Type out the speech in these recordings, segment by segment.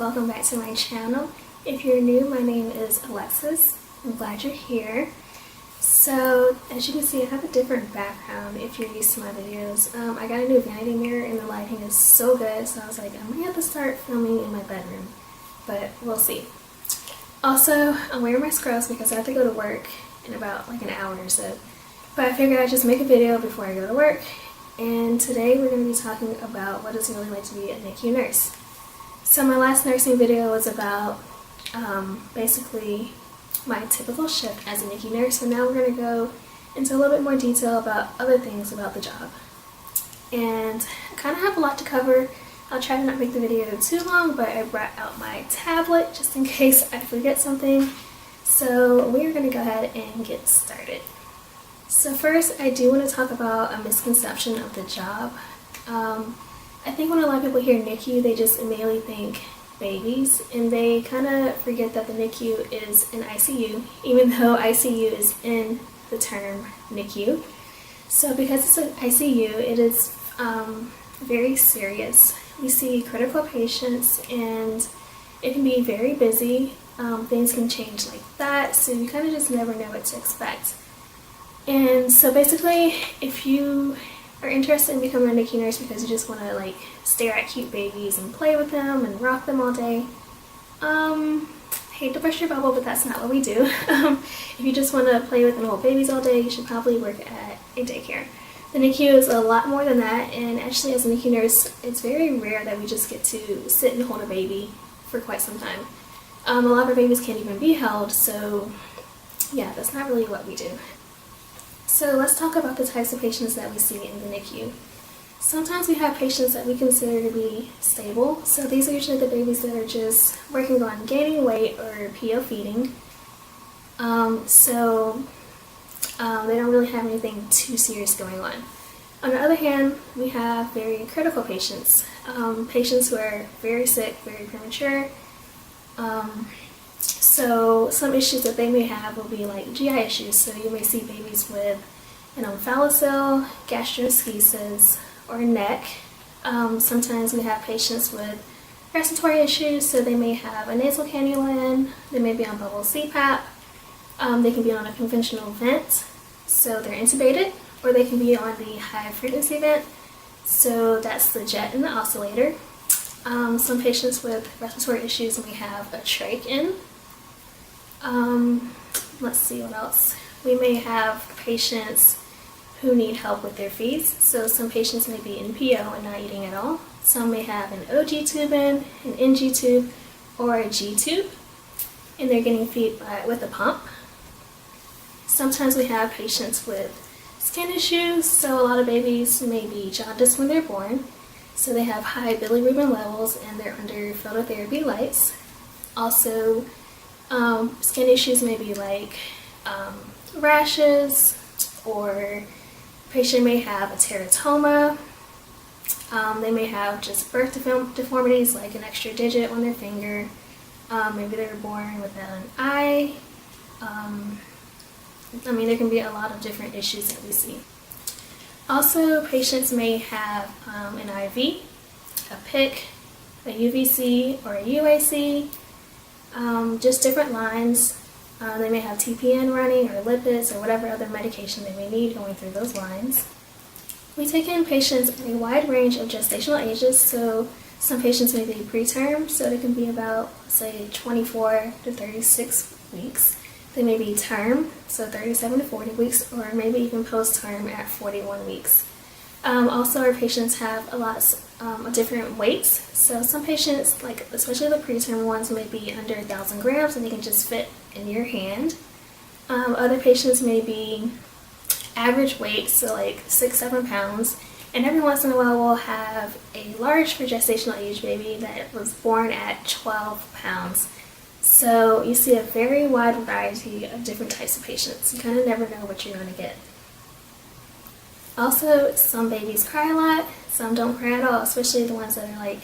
welcome back to my channel. If you're new, my name is Alexis. I'm glad you're here. So as you can see, I have a different background if you're used to my videos. I got a new vanity mirror and the lighting is so good, so I was like, I might have to start filming in my bedroom, but we'll see. Also, I'm wearing my scrubs because I have to go to work in about like an hour or so, but I figured I'd just make a video before I go to work. And today we're going to be talking about what it's really like to be a NICU nurse. So my last nursing video was about basically my typical shift as a NICU nurse, and now we're going to go into a little bit more detail about other things about the job. And I kind of have a lot to cover. I'll try to not make the video too long, but I brought out my tablet just in case I forget something. So we're going to go ahead and get started. So first, I do want to talk about a misconception of the job. I think when a lot of people hear NICU, they just immediately think babies, and they kind of forget that the NICU is an ICU, even though ICU is in the term NICU. So because it's an ICU, it is very serious. We see critical patients, and it can be very busy. Things can change like that, so you kind of just never know what to expect. And so basically, if you are interested in becoming a NICU nurse because you just want to like stare at cute babies and play with them and rock them all day, hate to burst your bubble, but that's not what we do. If you just want to play with little babies all day, you should probably work at a daycare. The NICU is a lot more than that, and actually as a NICU nurse, it's very rare that we just get to sit and hold a baby for quite some time. A lot of our babies can't even be held, so yeah, that's not really what we do. So let's talk about the types of patients that we see in the NICU. Sometimes we have patients that we consider to be stable. So these are usually the babies that are just working on gaining weight or PO feeding. They don't really have anything too serious going on. On the other hand, we have very critical patients. Patients who are very sick, very premature. So some issues that they may have will be like GI issues. So you may see babies with an omphalocele, gastroschisis, or neck. Sometimes we have patients with respiratory issues, so they may have a nasal cannula in, they may be on bubble CPAP, they can be on a conventional vent, so they're intubated, or they can be on the high frequency vent, so that's the jet and the oscillator. Some patients with respiratory issues may have a trach in. Let's see what else. We may have patients who need help with their feeds. So some patients may be in PO and not eating at all. Some may have an OG tube in, an NG tube, or a G tube, and they're getting feed with a pump. Sometimes we have patients with skin issues. So a lot of babies may be jaundiced when they're born. So they have high bilirubin levels and they're under phototherapy lights. Also, skin issues may be like rashes, or patient may have a teratoma. They may have just birth deformities like an extra digit on their finger. Maybe they were born without an eye. There can be a lot of different issues that we see. Also, patients may have an IV, a PIC, a UVC, or a UAC, just different lines. They may have TPN running, or lipids, or whatever other medication they may need going through those lines. We take in patients at a wide range of gestational ages, so some patients may be preterm, so they can be about, say, 24 to 36 weeks. They may be term, so 37 to 40 weeks, or maybe even post-term at 41 weeks. Also, our patients have a lot of different weights. So some patients, like especially the preterm ones, may be under 1,000 grams and they can just fit in your hand. Other patients may be average weight, so like 6-7 pounds. And every once in a while we'll have a large for gestational age baby that was born at 12 pounds. So you see a very wide variety of different types of patients. You kind of never know what you're going to get. Also, some babies cry a lot, some don't cry at all, especially the ones that are like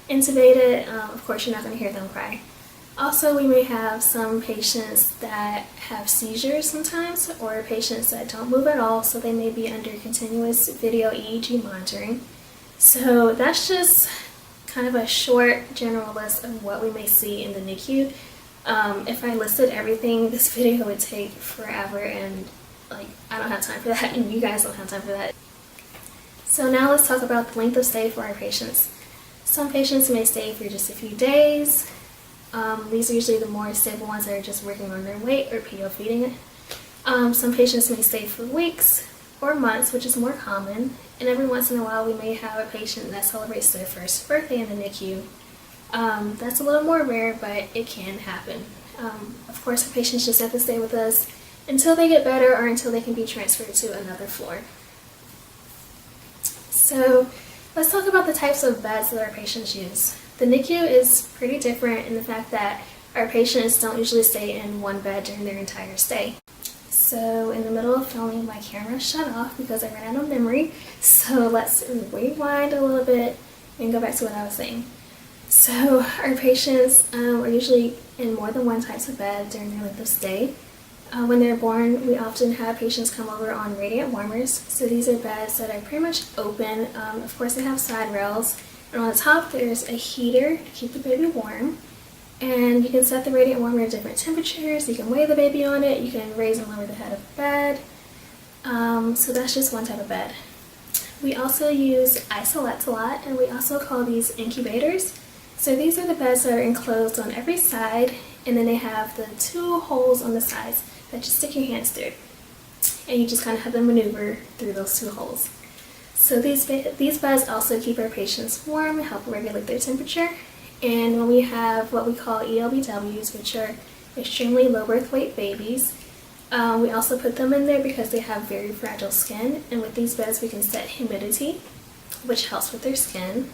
intubated. Of course, you're not going to hear them cry. Also, we may have some patients that have seizures sometimes, or patients that don't move at all, so they may be under continuous video EEG monitoring. So that's just kind of a short general list of what we may see in the NICU. If I listed everything, this video would take forever, and like I don't have time for that, and you guys don't have time for that. So now let's talk about the length of stay for our patients. Some patients may stay for just a few days. These are usually the more stable ones that are just working on their weight or PO feeding. Some patients may stay for weeks or months, which is more common, and every once in a while we may have a patient that celebrates their first birthday in the NICU. That's a little more rare, but it can happen. Of course, our patients just have to stay with us until they get better or until they can be transferred to another floor. So let's talk about the types of beds that our patients use. The NICU is pretty different in the fact that our patients don't usually stay in one bed during their entire stay. So in the middle of filming, my camera shut off because I ran out of memory. So let's rewind a little bit and go back to what I was saying. So our patients are usually in more than one type of bed during their length of stay. When they're born, we often have patients come over on radiant warmers. So these are beds that are pretty much open. Of course, they have side rails, and on the top there's a heater to keep the baby warm. And you can set the radiant warmer at different temperatures. You can weigh the baby on it. You can raise and lower the head of the bed. So that's just one type of bed. We also use isolettes a lot, and we also call these incubators. So these are the beds that are enclosed on every side, and then they have the two holes on the sides that you stick your hands through, and you just kind of have to maneuver through those two holes. So these beds also keep our patients warm and help regulate their temperature. And when we have what we call ELBWs, which are extremely low birth weight babies, we also put them in there because they have very fragile skin, and with these beds we can set humidity, which helps with their skin.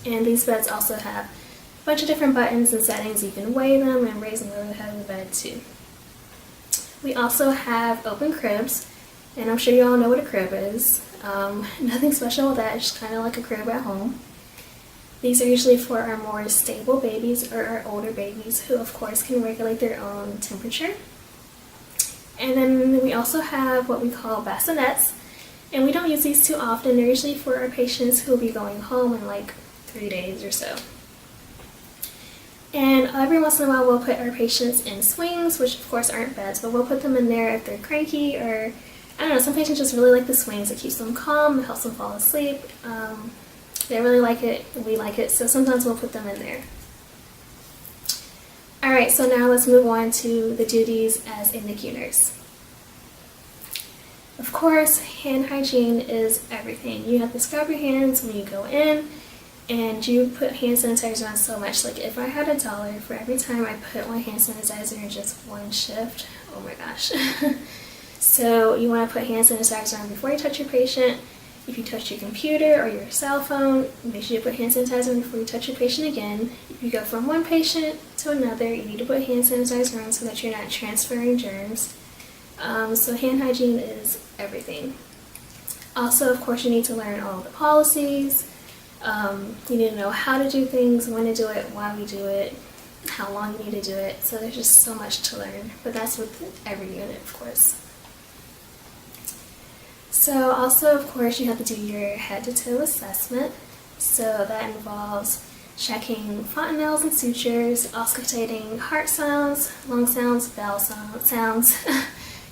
And these beds also have a bunch of different buttons and settings. You can weigh them and raise and lower the head of the bed too. We also have open cribs, and I'm sure you all know what a crib is. Nothing special with that, it's just kind of like a crib at home. These are usually for our more stable babies or our older babies who of course can regulate their own temperature. And then we also have what we call bassinets, and we don't use these too often. They're usually for our patients who will be going home in like 3 days or so. And every once in a while we'll put our patients in swings, which of course aren't beds, but we'll put them in there if they're cranky, or I don't know, some patients just really like the swings. It keeps them calm, it helps them fall asleep. They really like it, we like it, so sometimes we'll put them in there. Alright, so now let's move on to the duties as a NICU nurse. Of course, hand hygiene is everything. You have to scrub your hands when you go in, and you put hand sanitizer on so much. Like if I had $1 for every time I put one hand sanitizer in just one shift, oh my gosh. So you want to put hand sanitizer on before you touch your patient. If you touch your computer or your cell phone, make sure you put hand sanitizer on before you touch your patient again. If you go from one patient to another, you need to put hand sanitizer on so that you're not transferring germs. So hand hygiene is everything. Also, of course, you need to learn all the policies. You need to know how to do things, when to do it, why we do it, how long you need to do it. So there's just so much to learn, but that's with every unit, of course. So also, of course, you have to do your head-to-toe assessment. So that involves checking fontanelles and sutures, auscultating heart sounds, lung sounds, bowel sounds.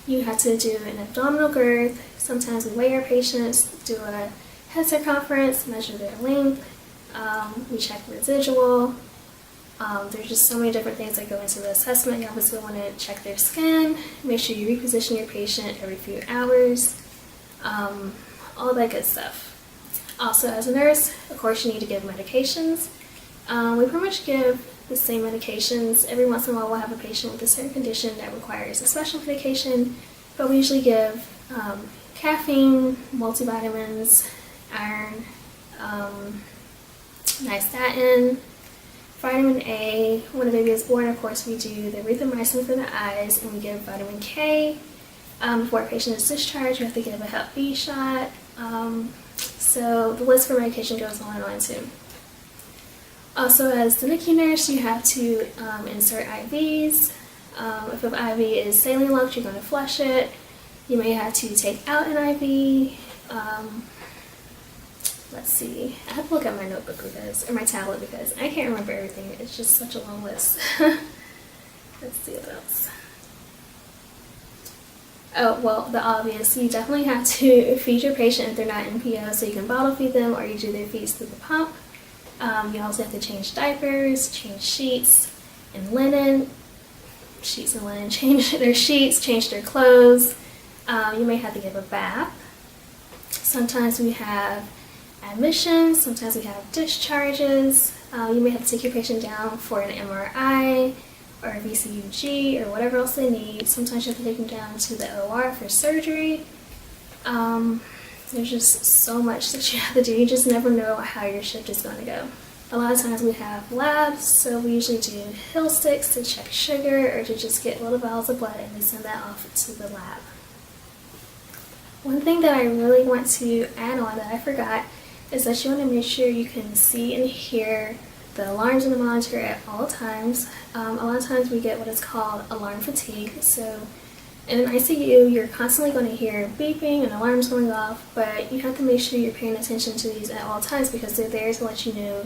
You have to do an abdominal girth. Sometimes we weigh our patients, do a head circumference, measure their length. We check residual. There's just so many different things that go into the assessment. You obviously want to check their skin, make sure you reposition your patient every few hours. All that good stuff. Also, as a nurse, of course, you need to give medications. We pretty much give the same medications. Every once in a while we'll have a patient with a certain condition that requires a special medication, but we usually give caffeine, multivitamins, iron, nystatin, vitamin A. When a baby is born, of course, we do the erythromycin for the eyes, and we give vitamin K. Before a patient is discharged, we have to give a Hep B shot. So the list for medication goes on and on too. Also, as the NICU nurse, you have to insert IVs. If an IV is saline locked, you're going to flush it. You may have to take out an IV. let's see. I have to look at my notebook or my tablet because I can't remember everything. It's just such a long list. Let's see what else. Oh, well, the obvious. You definitely have to feed your patient if they're not NPO, so you can bottle feed them or you do their feeds through the pump. You also have to change diapers, change sheets and linen. Sheets and linen, change their sheets, change their clothes. You may have to give a bath. Sometimes we have admissions, sometimes we have discharges. You may have to take your patient down for an MRI or a VCUG or whatever else they need. Sometimes you have to take them down to the OR for surgery. There's just so much that you have to do. You just never know how your shift is going to go. A lot of times we have labs, so we usually do hill sticks to check sugar or to just get little vials of blood, and we send that off to the lab. One thing that I really want to add on that I forgot is that you want to make sure you can see and hear the alarms in the monitor at all times. A lot of times we get what is called alarm fatigue. So in an ICU, you're constantly going to hear beeping and alarms going off, but you have to make sure you're paying attention to these at all times because they're there to let you know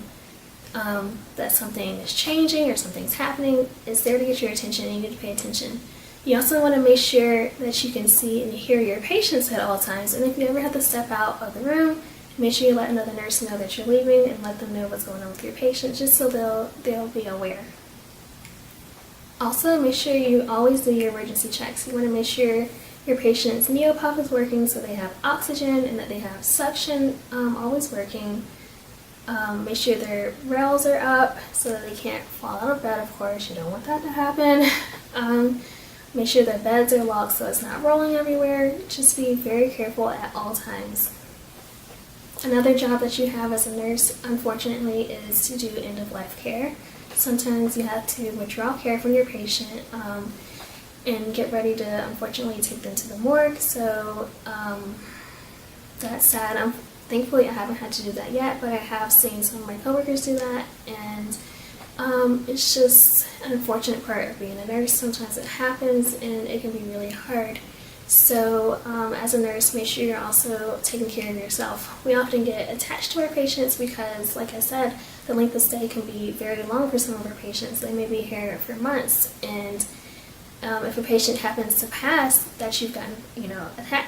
that something is changing or something's happening. It's there to get your attention and you need to pay attention. You also want to make sure that you can see and hear your patients at all times, and if you ever have to step out of the room, make sure you let another nurse know that you're leaving and let them know what's going on with your patient just so they'll be aware. Also, make sure you always do your emergency checks. You want to make sure your patient's neopop is working so they have oxygen and that they have suction always working. Make sure their rails are up so that they can't fall out of bed, of course. You don't want that to happen. Make sure their beds are locked so it's not rolling everywhere. Just be very careful at all times. Another job that you have as a nurse, unfortunately, is to do end-of-life care. Sometimes you have to withdraw care from your patient and get ready to, unfortunately, take them to the morgue. So that's sad. Thankfully, I haven't had to do that yet, but I have seen some of my coworkers do that, and it's just an unfortunate part of being a nurse. Sometimes it happens, and it can be really hard. So as a nurse, make sure you're also taking care of yourself. We often get attached to our patients because, like I said, the length of stay can be very long for some of our patients. They may be here for months, and if a patient happens to pass that you've gotten,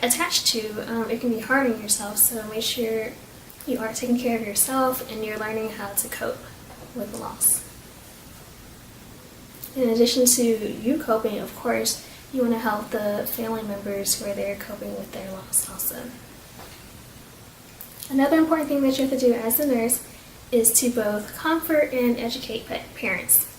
attached to, it can be hard on yourself. So make sure you are taking care of yourself and you're learning how to cope with the loss. In addition to you coping, of course, you want to help the family members who are there coping with their loss also. Another important thing that you have to do as a nurse is to both comfort and educate parents.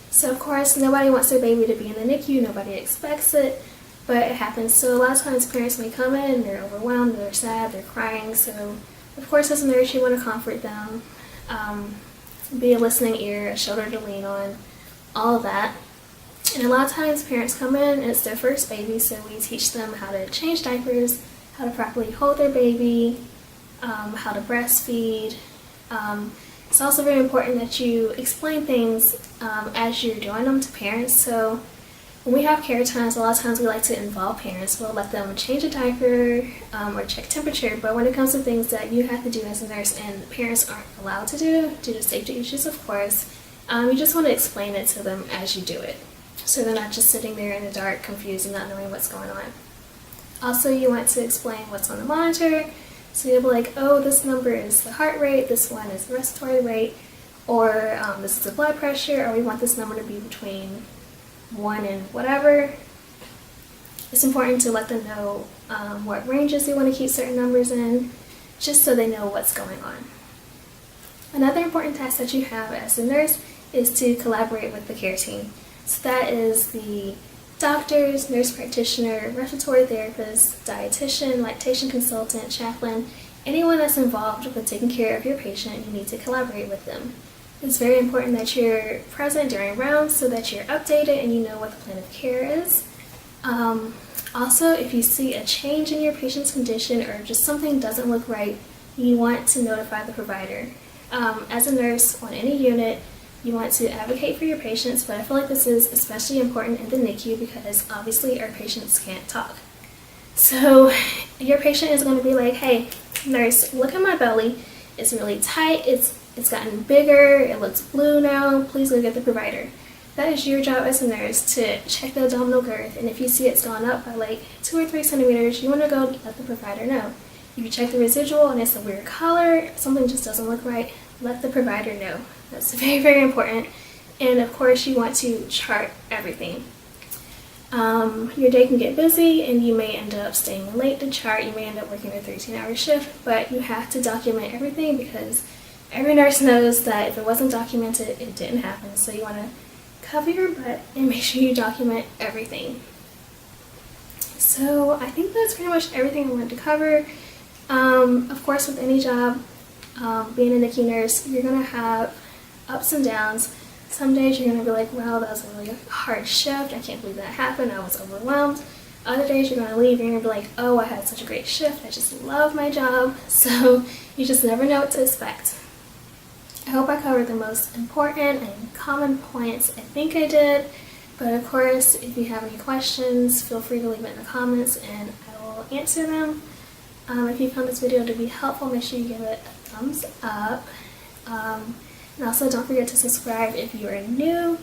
So of course, nobody wants their baby to be in the NICU, nobody expects it, but it happens. So a lot of times parents may come in, they're overwhelmed, they're sad, they're crying. So of course, as a nurse, you want to comfort them, be a listening ear, a shoulder to lean on, all of that. And a lot of times parents come in and it's their first baby, so we teach them how to change diapers, how to properly hold their baby, how to breastfeed. It's also very important that you explain things as you're doing them to parents. So when we have care times, a lot of times we like to involve parents. We'll let them change a diaper or check temperature, but when it comes to things that you have to do as a nurse and parents aren't allowed to do due to safety issues, of course, you just want to explain it to them as you do it, so they're not just sitting there in the dark, confused and not knowing what's going on. Also, you want to explain what's on the monitor, so you'll be like, oh, this number is the heart rate, this one is the respiratory rate, or this is the blood pressure, or we want this number to be between 1 and whatever. It's important to let them know what ranges they want to keep certain numbers in, just so they know what's going on. Another important task that you have as a nurse is to collaborate with the care team. So that is the doctors, nurse practitioner, respiratory therapist, dietitian, lactation consultant, chaplain, anyone that's involved with taking care of your patient. You need to collaborate with them. It's very important that you're present during rounds so that you're updated and you know what the plan of care is. Also, if you see a change in your patient's condition or just something doesn't look right, you want to notify the provider. As a nurse on any unit, you want to advocate for your patients, but I feel like this is especially important in the NICU because obviously our patients can't talk. So your patient is going to be like, hey, nurse, look at my belly. It's really tight. It's gotten bigger. It looks blue now. Please go get the provider. That is your job as a nurse, to check the abdominal girth, and if you see it's gone up by like 2 or 3 centimeters, you want to go let the provider know. If you check the residual and it's a weird color, something just doesn't look right, let the provider know. That's very, very important. And of course, you want to chart everything. Your day can get busy and you may end up staying late to chart. You may end up working a 13-hour shift, but you have to document everything, because every nurse knows that if it wasn't documented, it didn't happen. So you want to cover your butt and make sure you document everything. So I think that's pretty much everything I wanted to cover. Of course, with any job, being a NICU nurse, you're going to have ups and downs. Some days you're going to be like, wow, that was a really hard shift. I can't believe that happened. I was overwhelmed. Other days you're going to leave and you're going to be like, oh, I had such a great shift. I just love my job. So you just never know what to expect. I hope I covered the most important and common points. I think I did. But of course, if you have any questions, feel free to leave it in the comments and I will answer them. If you found this video to be helpful, make sure you give it a thumbs up. And also don't forget to subscribe if you are new.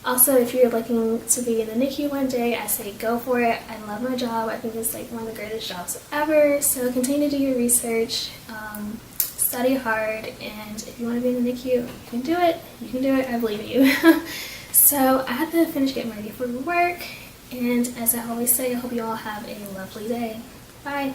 Also, if you're looking to be in the NICU one day, I say go for it. I love my job. I think it's like one of the greatest jobs ever. So continue to do your research, study hard, and if you want to be in the NICU, you can do it. You can do it. I believe in you. So I have to finish getting ready for work. And as I always say, I hope you all have a lovely day. Bye.